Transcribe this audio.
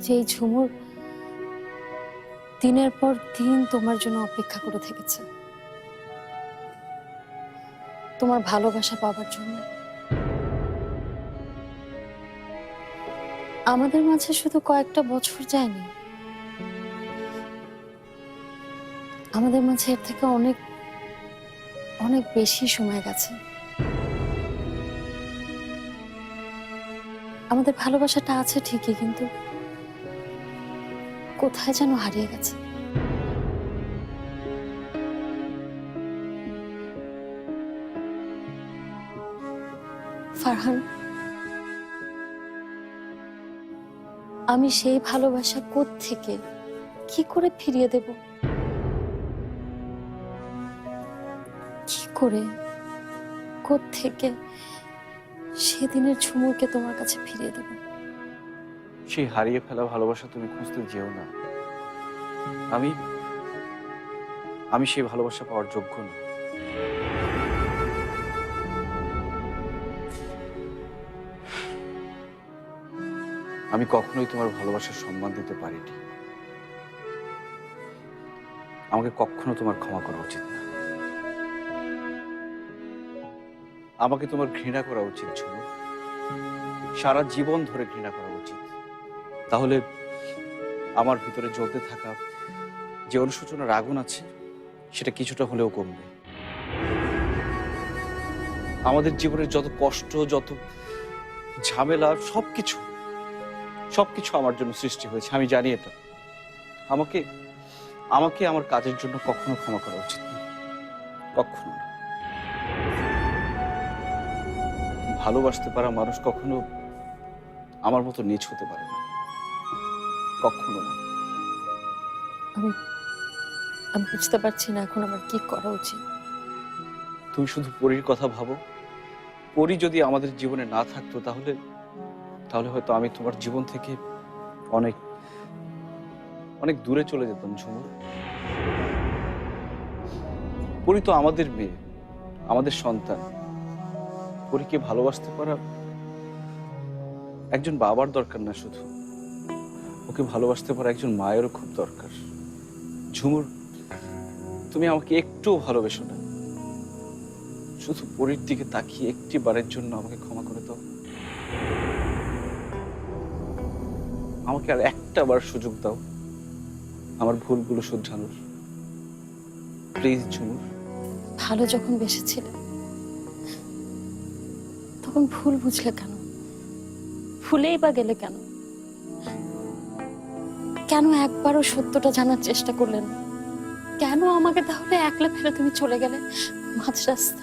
যে ঝুমুর দিনের পর দিন তোমার জন্য অপেক্ষা করে থেকেছে, তোমার ভালোবাসা পাবার জন্য। আমাদের মাঝে শুধু কয়েকটা বছর যায়নি, আমাদের মাঝে এর থেকে অনেক অনেক বেশি সময় গেছে। আমাদের ভালোবাসাটা আছে ঠিকই, কিন্তু কোথায় যেন হারিয়ে গেছে। ফারহান, আমি সেই ভালোবাসা কোত্থেকে কি করে ফিরিয়ে দেব? কি করে, কোত্থেকে সেদিনের ঝুমুরকে তোমার কাছে ফিরিয়ে দেব? সেই হারিয়ে ফেলা ভালোবাসা তুমি খুঁজতে যেও না। আমি আমি সেই ভালোবাসা পাওয়ার যোগ্য না। আমি কখনোই তোমার ভালোবাসার সম্মান দিতে পারিনি। আমাকে কখনো তোমার ক্ষমা করা উচিত না। আমাকে তোমার ঘৃণা করা উচিত ঝুমুর, সারা জীবন ধরে ঘৃণা করা উচিত। তাহলে আমার ভিতরে জ্বলতে থাকা যে অনুশোচনার আগুন আছে সেটা কিছুটা হলেও কমবে। আমাদের জীবনের যত কষ্ট, যত ঝামেলা, সবকিছু আমার জন্য সৃষ্টি হয়েছে, আমি জানি এটা। আমাকে আমাকে আমার কাজের জন্য কখনো ক্ষমা করা উচিত না, কখনো না। ভালোবাসতে পারা মানুষ কখনো আমার মতো নীচ হতে পারে না, কখনো না। আমি আমি বুঝতে পারছি না এখন আমার কি করা উচিত। তুমি শুধু পরীর কথা ভাবো। পরী যদি আমাদের জীবনে না থাকতো তাহলে তাহলে হয়তো আমি তোমার জীবন থেকে অনেক অনেক দূরে চলে যেতাম ঝুমুর। পরী তো আমাদের মেয়ে, আমাদের সন্তান। পরীকে ভালোবাসতে পারা একজন বাবার দরকার না, শুধু ওকে ভালোবাসতে পারা একজন মায়েরও খুব দরকার। ঝুমুর, তুমি আমাকে একটুও ভালোবেসো না। শুধু পরীর দিকে তাকিয়ে একটি বারের জন্য আমাকে ক্ষমা করে দাও। আমাকে আর একটা বার সুযোগ দাও আমার ভুলগুলো শুধরানোর। প্লিজ ঝুমুর। ভালো যখন বেসেছিলে তখন ভুল বুঝলে কেন? ভুলেই বা গেলে কেন? কেন একবারও সত্যটা জানার চেষ্টা করলেন? কেন আমাকে তাহলে একলা ফেলে তুমি চলে গেলে মাঝ রাস্তায়?